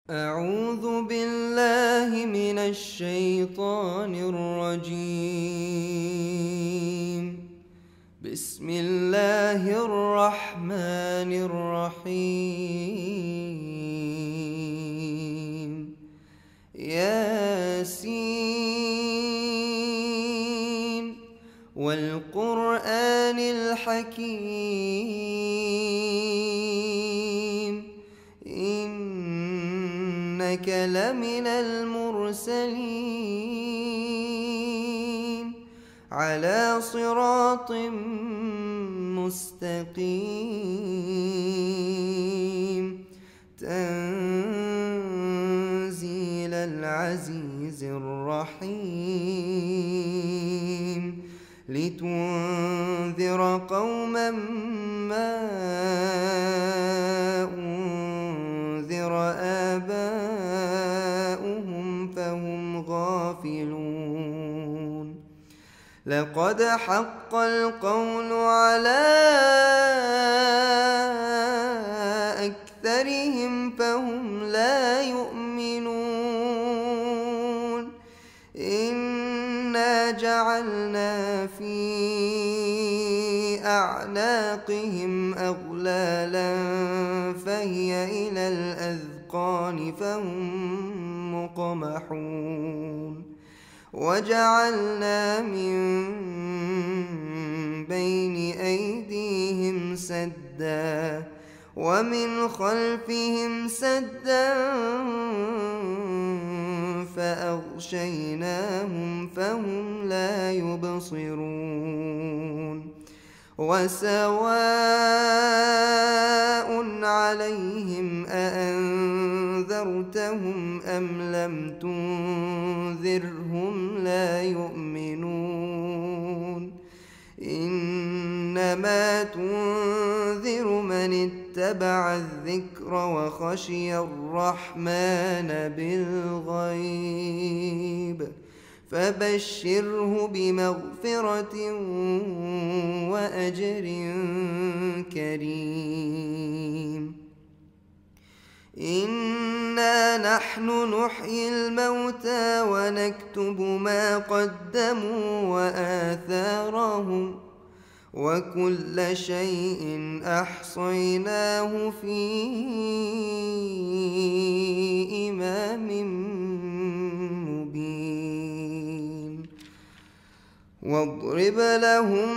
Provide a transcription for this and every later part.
أعوذ بالله من الشيطان الرجيم. بسم الله الرحمن الرحيم. ياسين والقرآن الحكيم إنك لمن المرسلين على صراط مستقيم تنزيل العزيز الرحيم لتنذر قوما ما أنذر آباؤهم فهم غافلون. لقد حق القول على أكثرهم فهم لا يؤمنون. إنا جعلنا في أعناقهم أغلالا فهي إلى الأذقان فهم مقمحون. وجعلنا من بين أيديهم سدا ومن خلفهم سدا فأغشيناهم فهم لا يبصرون. وسواء عليهم أأنذرتهم أم لم تنذرهم لا يؤمنون. إنما تنذر من اتبع الذكر وخشي الرحمن بالغيب فبشره بمغفرة وأجر كريم. إنا نحن نحيي الموتى ونكتب ما قدموا وآثارهم وكل شيء أحصيناه في إمام مبين. واضرب لهم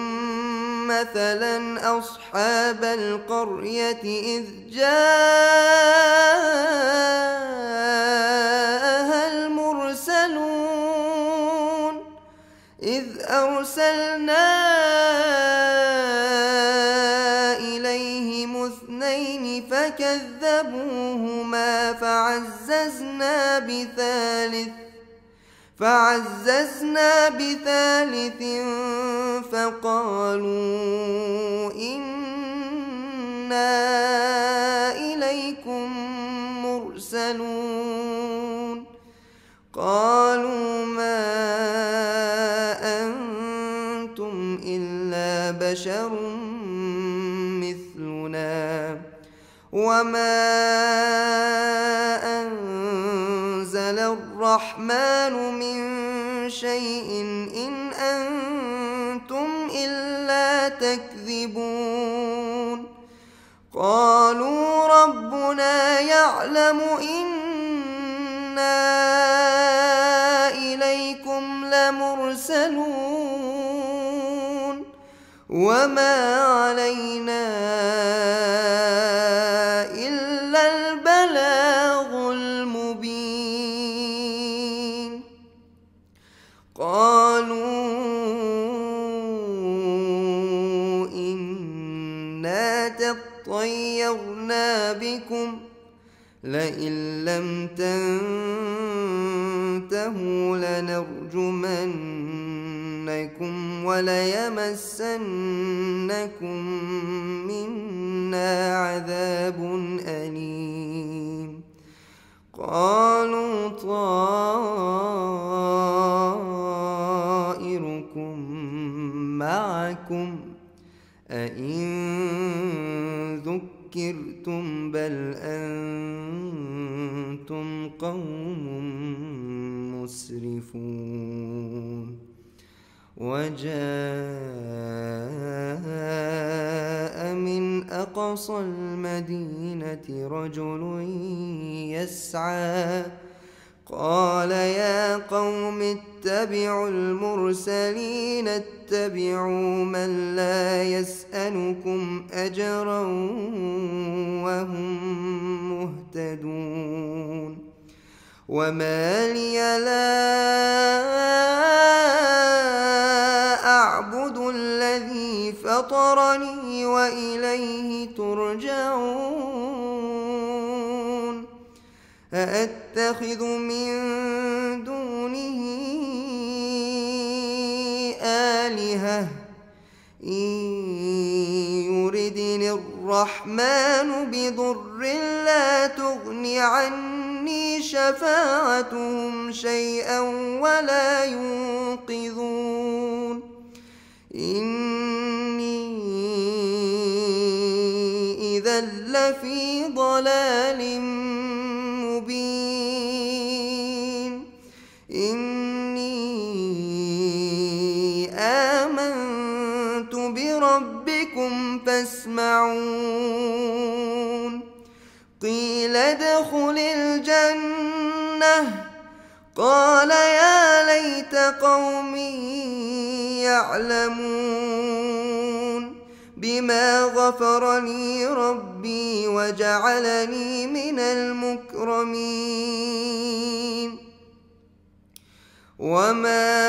مثلا أصحاب القرية إذ جاءها المرسلون إذ أرسلنا إليهم اثنين فكذبوهما فعززنا بثالث فقالوا إنا إليكم مرسلون. قالوا ما أنتم إلا بشر مثلنا وما أنزل الرحمن من شيء إن أنتم إلا تكذبون. قالوا ربنا يعلم إنا إليكم لمرسلون وما علينا إلا البلاغ المبين. قالوا إنا تطيرنا بكم لئن لم تنتهوا لنرجمنكم وليمسنكم منا عذاب أليم. قالوا طائركم معكم أئن ذكرتم بل أنتم قوم مسرفون وجاء من أقصى المدينة رجل يسعى قال يا قوم اتبعوا المرسلين اتبعوا من لا يسألكم أجرا وهم مهتدون وما لي لا أعبد الذي فطرني وإليه ترجعون أأتخذ من دونه آلهة إن يردني الرحمن بضر لا تغن عني شفاعتهم شيئا ولا ينقذون إني إذا لفي ضلال مبين إني آمنت بربكم فاسمعون قيل ادخل الجنة قال يا ليت قومي يعلمون بما غفر لي ربي وجعلني من المكرمين وما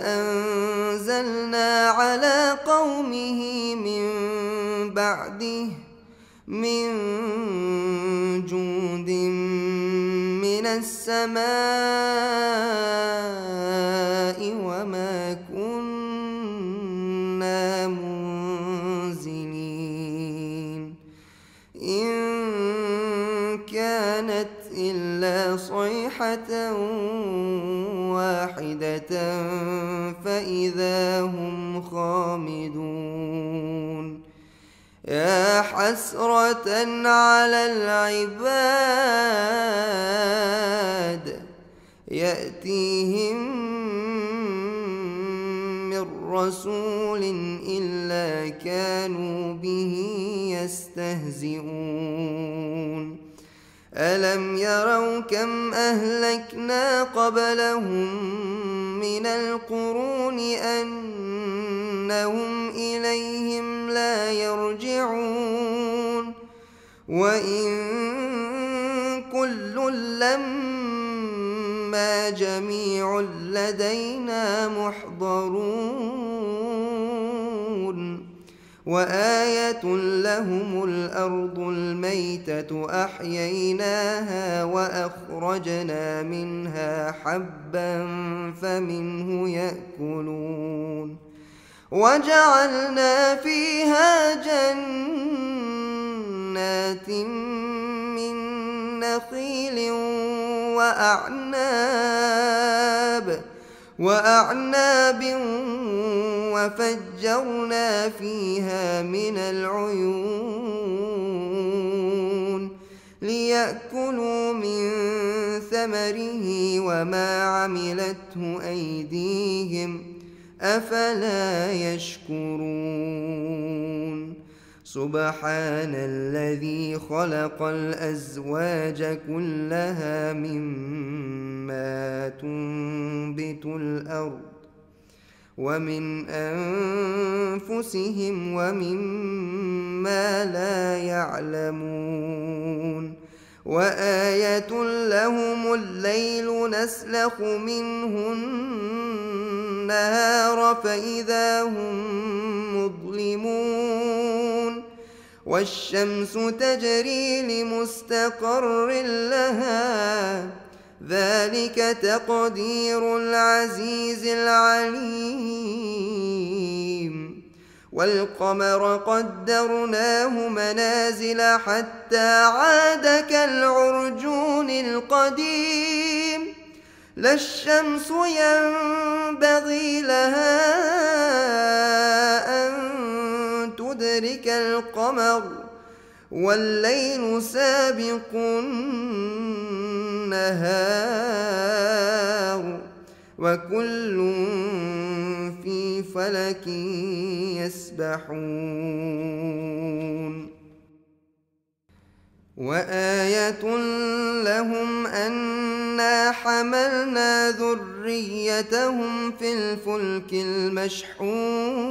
أنزلنا على قومه من بعده من جود من السماء وما كنا منزلين إن كانت إلا صيحة واحدة فإذا هم خامدون يا حسرة على العباد يأتيهم من رسول إلا كانوا به يستهزئون ألم يروا كم أهلكنا قبلهم من القرون أنهم إليهم لا يرجعون وإن كل لما جميع لدينا محضرون وآية لهم الأرض الميتة أحييناها وأخرجنا منها حبا فمنه يأكلون وجعلنا فيها جنات من نخيل وأعناب وفجرنا فيها من العيون ليأكلوا من ثمره وما عملته أيديهم أفلا يشكرون سبحان الذي خلق الأزواج كلها مما تنبت الأرض ومن أنفسهم ومما لا يعلمون وآية لهم الليل نسلخ منه النهار فإذا هم مظلمون والشمس تجري لمستقر لها ذلك تقدير العزيز العليم والقمر قدرناه منازل حتى عاد كالعرجون القديم لا الشمس ينبغي لها أن تدرك القمر والليل سابق النهار وكل في فلك يسبحون وآية لهم أنا حملنا ذريتهم في الفلك المشحون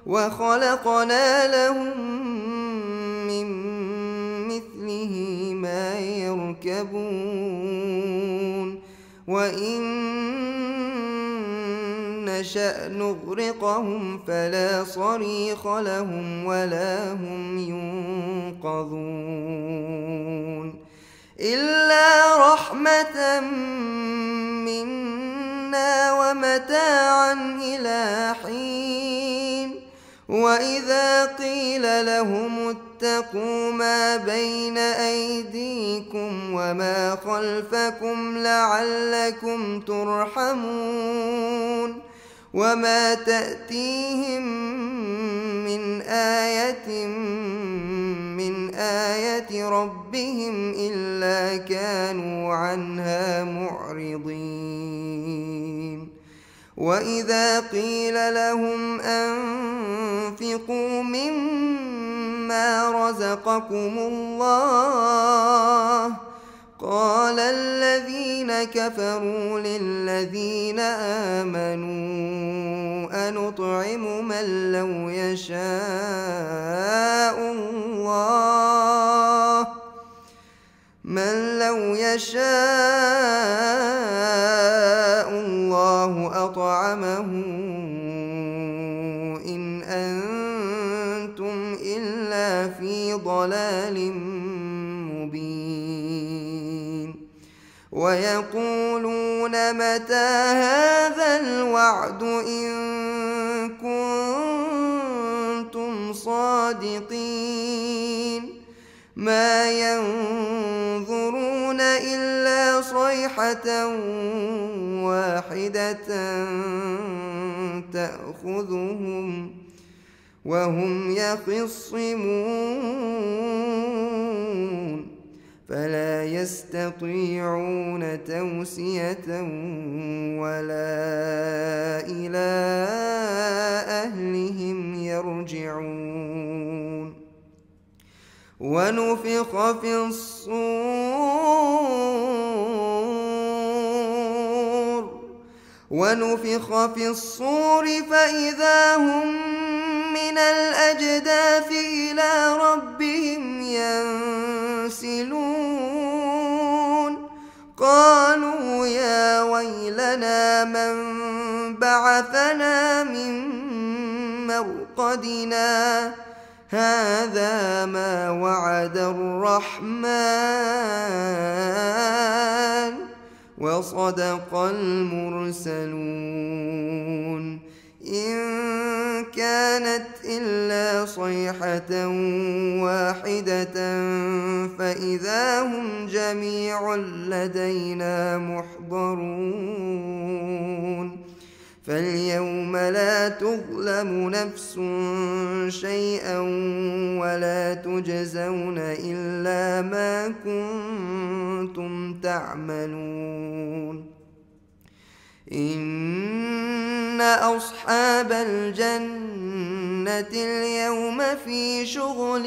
وخلقنا لهم من مثله ما يركبون وإن نشأ نغرقهم فلا صريخ لهم ولا هم ينقذون إلا رحمة منا ومتاعا إلى حين وإذا قيل لهم اتقوا ما بين أيديكم وما خلفكم لعلكم ترحمون وما تأتيهم من آية ربهم إلا كانوا عنها معرضين وإذا قيل لهم أنفقوا مما رزقكم الله قال الذين كفروا للذين آمنوا أنطعم من لو يشاء الله أطعمه إن أنتم إلا في ضلال مبين ويقولون متى هذا الوعد إن كنتم صادقين ما ينظرون إلا صيحة واحدة تأخذهم وهم يخصمون فلا يستطيعون توصية ولا إلى أهلهم يرجعون ونفخ في الصور فإذا هم من الأجداث إلى ربهم ينسلون قالوا يا ويلنا من بعثنا من مرقدنا هذا ما وعد الرحمن وصدق المرسلون إن كانت إلا صيحة واحدة فإذا هم جميع لدينا محضرون فاليوم لا تظلم نفس شيئا ولا تجزون إلا ما كنتم تعملون إن أصحاب الجنة اليوم في شغل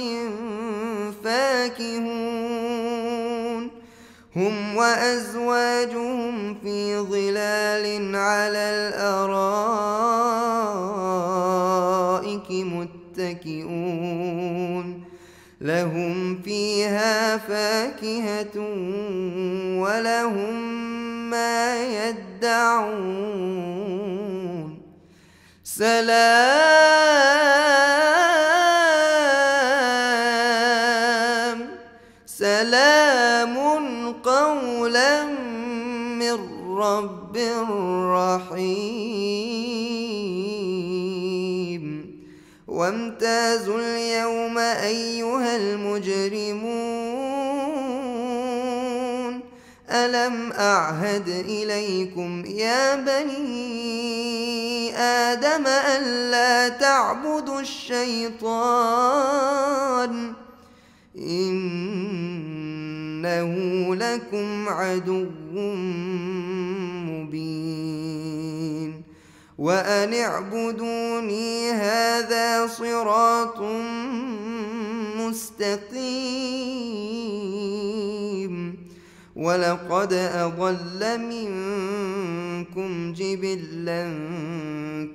فاكهون هم وأزواجهم في ظلال على الأرائك متكئون لهم فيها فاكهة ولهم ما يدعون سلام قولا من رب رحيم وامتازوا اليوم أيها المجرمون ألم أعهد إليكم يا بني آدم ألا تعبدوا الشيطان إنه لكم عدو مبين وأن اعبدوني هذا صراط مستقيم ولقد أضل منكم جبلا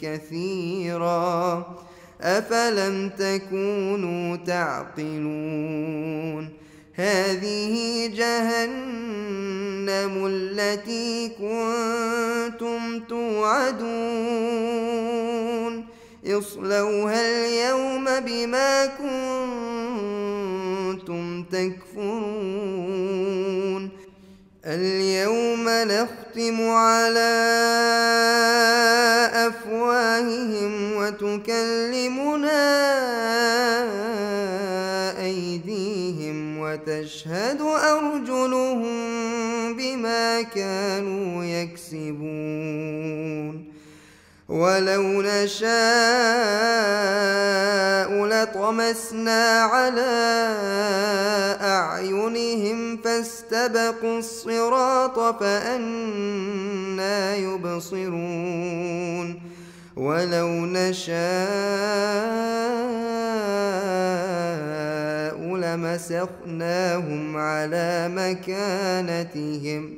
كثيرا أفلم تكونوا تعقلون هذه جهنم التي كنتم توعدون اصلوها اليوم بما كنتم تكفرون اليوم نختم على أفواههم وتكلمنا أيديهم وتشهد أرجلهم بما كانوا يكسبون ولو نشاء لطمسنا على أعينهم فاستبقوا الصراط فأنى يبصرون ولو نشاء لمسخناهم على مكانتهم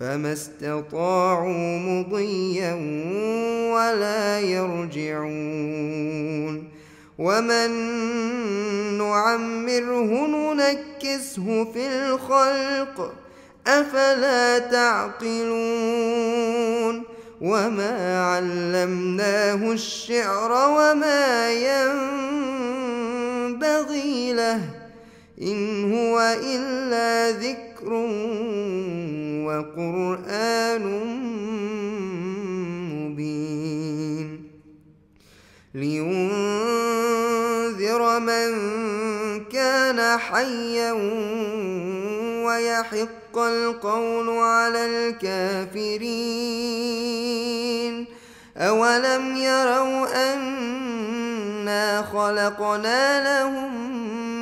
فما استطاعوا مضيا ولا يرجعون ومن نعمره ننكسه في الخلق أفلا تعقلون وما علمناه الشعر وما ينبغي له إن هو إلا ذكر وقرآن مبين لينذر من كان حيا ويحق القول على الكافرين أولم يروا أنا خلقنا لهم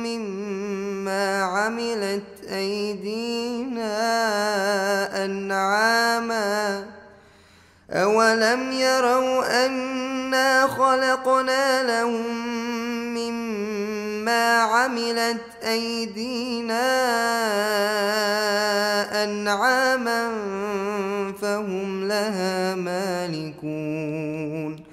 مما عملت أيدينا أنعاما أولم يروا أنا خلقنا لهم مما عملت أيدينا أنعاما فهم لها مالكون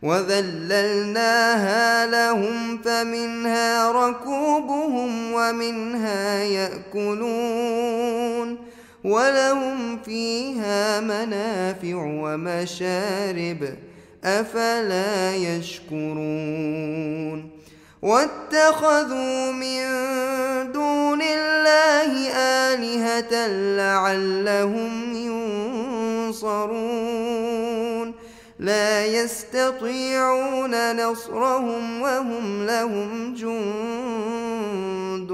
وذللناها لهم فمنها ركوبهم ومنها يأكلون ولهم فيها منافع ومشارب أفلا يشكرون واتخذوا من دون الله آلهة لعلهم ينصرون لا يستطيعون نصرهم وهم لهم جند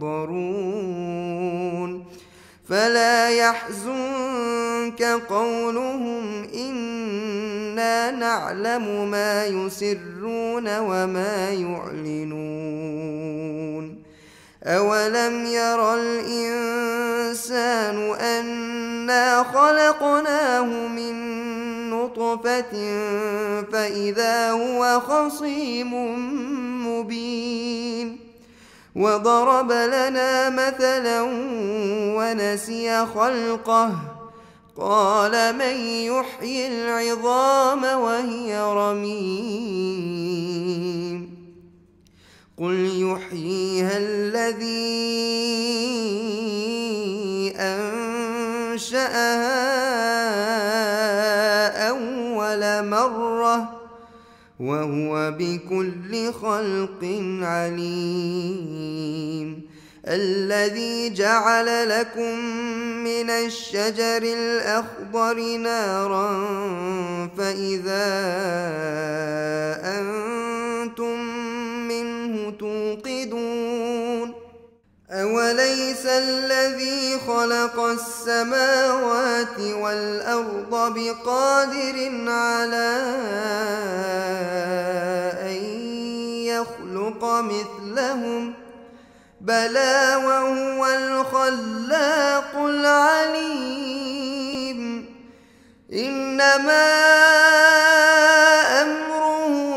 محضرون فلا يحزنك قولهم إنا نعلم ما يسرون وما يعلنون أولم ير الإنسان أنا خلقناه من نطفة فإذا هو خصيم مبين وضرب لنا مثلا ونسي خلقه قال من يحيي العظام وهي رميم قل يحييها الذي أنشأها أول مرة وهو بكل خلق عليم الذي جعل لكم من الشجر الأخضر نارا فإذا أنتم منه توقدون أولم أليس الذي خلق السماوات والأرض بقادر على أن يخلق مثلهم بلى وهو الخلاق العليم إنما أمره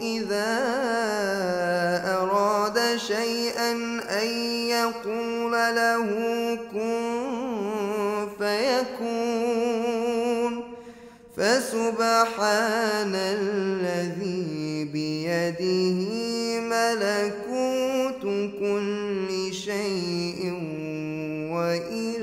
إذا أراد شيئا أن يقول له كن فيكون فسبحان الذي بيده ملكوت كل شيء وإليه